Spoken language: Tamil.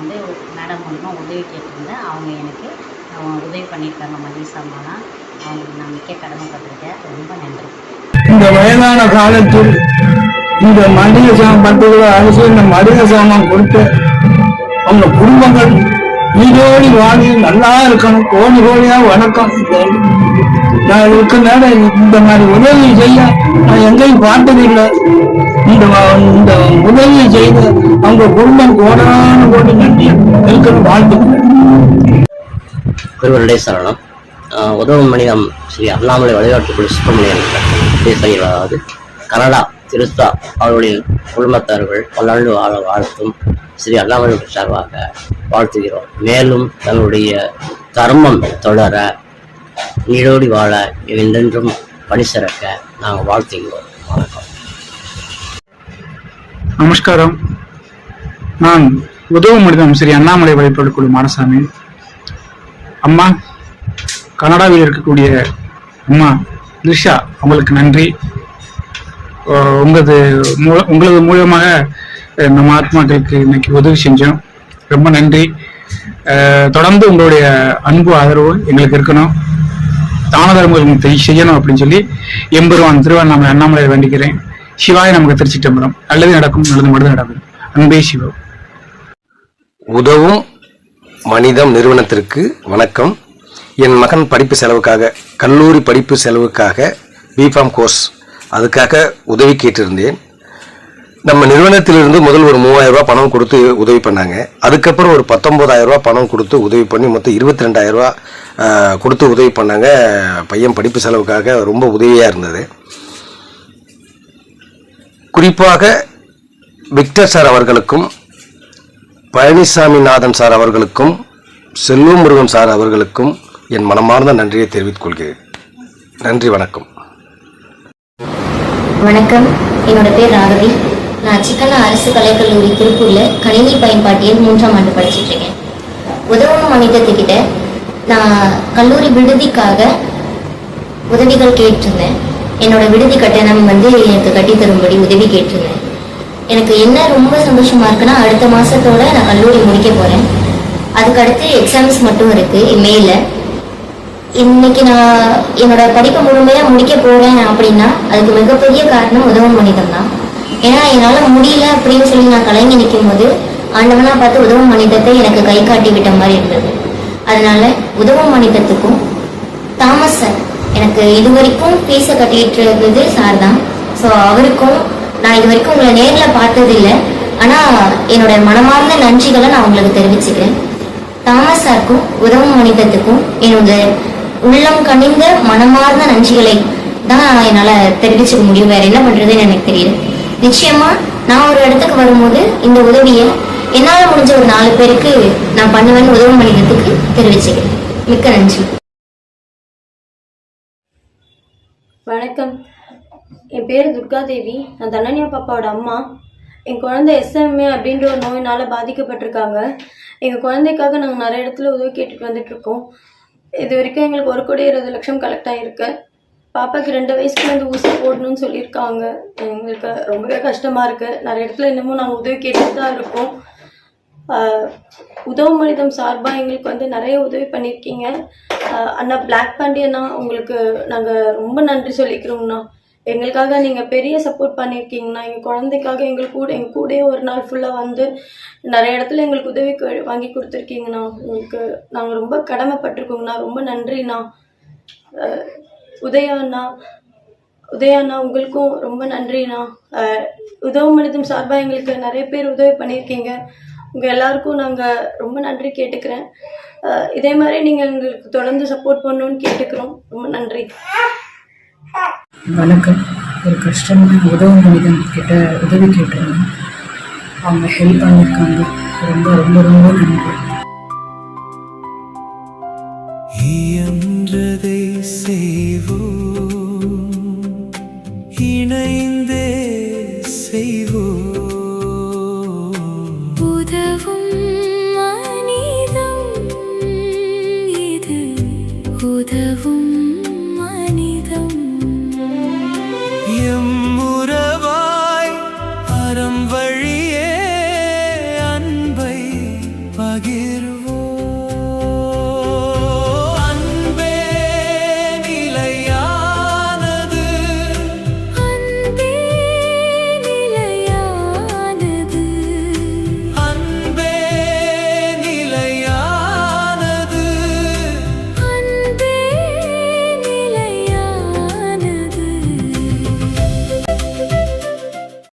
வந்து மேடம் மூலிமா உதவி கேட்டிருந்தேன். அவங்க எனக்கு உதவி பண்ணியிருக்காங்க. மளிகை சாமானா அவங்களுக்கு நான் மிக்க கடமைப்பட்டிருக்கேன். ரொம்ப நன்றி. இந்த வயதான காலத்தில் இந்த மளிகை சாமான் 10 கிலோ அரிசி இந்த மளிகை சாமான் கொடுத்து அவங்க குடும்பங்கள் வீடோடி வாங்கி நல்லா இருக்கணும். கோடி கோடியா வணக்கம். நான் இருக்க நேரம் இந்த மாதிரி உதவி செய்ய நான் எங்கேயும் பார்த்ததில்லை. இந்த உதவியை செய்து அவங்க குடும்பம் கோடான கோடி நன்றி இருக்கணும். வாழ்த்துக்கிறேன். ஒருவருடைய சரணம். உதவும் மனிதம் ஸ்ரீ அண்ணாமலை வழிபாட்டுக்குழு சுப்பிரமணியன் அதாவது கனடா திருத்தா அவருடைய குடும்பத்தார்கள் பல்லாண்டு வாழ்த்தும் ஸ்ரீ அண்ணாமலை சார்பாக வாழ்த்துகிறோம். மேலும் தன்னுடைய தர்மம் தொடர நீடோடி வாழ என்றென்றும் பணி சிறக்க நாங்கள் வாழ்த்துகிறோம். வணக்கம். நமஸ்காரம். நான் உதவும் மனிதம் ஸ்ரீ அண்ணாமலை வழிபாட்டுக்குழு மாடசாமி. அம்மா கனடாவில் இருக்கக்கூடிய அம்மா லிஷா, உங்களுக்கு நன்றி. உங்களது மூலமாக நம்ம ஆத்மாக்களுக்கு இன்னைக்கு உதவி செஞ்சோம். ரொம்ப நன்றி. தொடர்ந்து உங்களுடைய அன்பு ஆதரவு எங்களுக்கு இருக்கணும். தான தர்மங்கள் செய்யணும் அப்படின்னு சொல்லி எம்பெருவான் திருவண்ணாமலை அண்ணாமலையை வேண்டிக்கிறேன். சிவாய நமக்கு திருச்சிட்டம்பரம். நல்லது நடக்கும், நல்லது மட்டும் நடக்கும். அன்பே சிவம். உதவும் மனிதம் நிறுவனத்திற்கு வணக்கம். என் மகன் படிப்பு செலவுக்காக, கல்லூரி படிப்பு செலவுக்காக பிஃபார்ம் கோர்ஸ் அதுக்காக உதவி கேட்டிருந்தேன். நம்ம நிறுவனத்திலிருந்து முதல் ஒரு 3000 ரூபாய் பணம் கொடுத்து உதவி பண்ணாங்க. அதுக்கப்புறம் ஒரு 19,000 ரூபாய் பணம் கொடுத்து உதவி பண்ணி மொத்தம் 22,000 ரூபாய் கொடுத்து உதவி பண்ணாங்க. பையன் படிப்பு செலவுக்காக ரொம்ப உதவியாக இருந்தது. குறிப்பாக விக்டர் சார் அவர்களுக்கும், பழனிசாமிநாதன் சார் அவர்களுக்கும், செல்வமுருகன் சார் அவர்களுக்கும் என் மனமார்ந்த நன்றியை தெரிவித்துக் கொள்கிறேன். நன்றி, வணக்கம். வணக்கம். என்னோட பேர் ராகவி. நான் சிக்கன அரசு கலைக்கல்லூரி திருப்பூர்ல கணினி பயன்பாட்டியல் 3ஆம் ஆண்டு படிச்சுட்டு இருக்கேன். உதவும் மனிதத்துக்கிட்ட நான் கல்லூரி விடுதிக்காக உதவிகள் கேட்டிருந்தேன். என்னோட விடுதி கட்டணம் எனக்கு கட்டித்தரும்படி உதவி கேட்டிருந்தேன். எனக்கு என்ன ரொம்ப சந்தோஷமா இருக்குன்னா, அடுத்த மாசத்தோட நான் கல்லூரி முடிக்க போறேன். அதுக்கடுத்து எக்ஸாம்ஸ் மட்டும் இருக்கு மேல. இன்னைக்கு நான் என்னோட படிப்பை முழுமையா முடிக்க போறேன் அப்படின்னா அதுக்கு மிகப்பெரிய காரணம் உதவும் மனிதம் தான். ஏன்னா என்னால முடியல அப்படின்னு சொல்லி நான் கலங்கி நிற்கும் போது ஆண்டவனா பார்த்து உதவும் மனிதத்தை எனக்கு கை காட்டி விட்ட மாதிரி இருந்தது. அதனால உதவும் மனிதத்துக்கும் தாமஸ் சார், எனக்கு இது வரைக்கும் ஃபீஸை கட்டிட்டு இருந்தது சார் தான். ஸோ அவருக்கும் நான் இது வரைக்கும் உங்களை நேரில் பார்த்ததில்லை, ஆனா என்னோட மனமார்ந்த நன்றிகளை நான் உங்களுக்கு தெரிவிச்சுக்கிறேன். தாமஸ் சாருக்கும் உதவும் மனிதத்துக்கும் என்னோட உள்ளம் கனிந்த மனமார்ந்த நன்றிகளை தான் என்னால தெரிவிச்சுக்க முடியும். வேற என்ன பண்றதுன்னு எனக்கு தெரியல. நிச்சயமா நான் ஒரு இடத்துக்கு வரும்போது இந்த உதவியை என்னால முடிஞ்ச ஒரு 4 பேருக்கு நான் பண்ணுவேன்னு உதவும் மனிதத்துக்கு தெரிவிச்சுக்கிறேன். மிக்க நன்றி. வணக்கம். என் பேர் துர்கா தேவி. நான் தனன்யா பாப்பாவோட அம்மா. என் குழந்தை SMA அப்படின்ற ஒரு நோயினால் பாதிக்கப்பட்டிருக்காங்க. எங்கள் குழந்தைக்காக நாங்கள் நிறைய இடத்துல உதவி கேட்டுட்டு வந்துட்டுருக்கோம். இது வரைக்கும் எங்களுக்கு 1,20,00,000 கலெக்ட் ஆகிருக்கு. பாப்பாவுக்கு 2 வயசுக்கு ஊசி போடணும்னு சொல்லியிருக்காங்க. எங்களுக்கு ரொம்பவே கஷ்டமாக இருக்குது. நிறைய இடத்துல இன்னமும் நாங்கள் உதவி கேட்டுட்டு தான் இருக்கோம். உதவும் மனிதம் சார்பாக எங்களுக்கு நிறைய உதவி பண்ணியிருக்கீங்க. அண்ணா பிளாக் பாண்டியண்ணா, உங்களுக்கு நாங்கள் ரொம்ப நன்றி சொல்லிக்கிறோங்கண்ணா. எங்களுக்காக நீங்கள் பெரிய சப்போர்ட் பண்ணியிருக்கீங்கண்ணா. எங்கள் குழந்தைக்காக எங்கள் கூடயே ஒரு நாள் ஃபுல்லாக நிறைய இடத்துல எங்களுக்கு உதவி வாங்கி கொடுத்துருக்கீங்கண்ணா. உங்களுக்கு நாங்கள் ரொம்ப கடமைப்பட்டிருக்கோங்கண்ணா. ரொம்ப நன்றிண்ணா. உதயாண்ணா உங்களுக்கும் ரொம்ப நன்றிண்ணா. உதவும் மனிதம் சார்பாக எங்களுக்கு நிறைய பேர் உதவி பண்ணியிருக்கீங்க. உங்கள் எல்லாருக்கும் நாங்கள் ரொம்ப நன்றி கேட்டுக்கிறேன். இதே மாதிரி நீங்கள் எங்களுக்கு தொடர்ந்து சப்போர்ட் பண்ணணும்னு கேட்டுக்கிறோம். ரொம்ப நன்றி. வணக்கம். ஒரு கஷ்டமான உதவும் மனிதன் கிட்ட உதவி கேட்டிருந்தோம். அவங்க ஹெல்ப் பண்ணியிருக்காங்க. ரொம்ப ரொம்ப ரொம்ப நன்றி.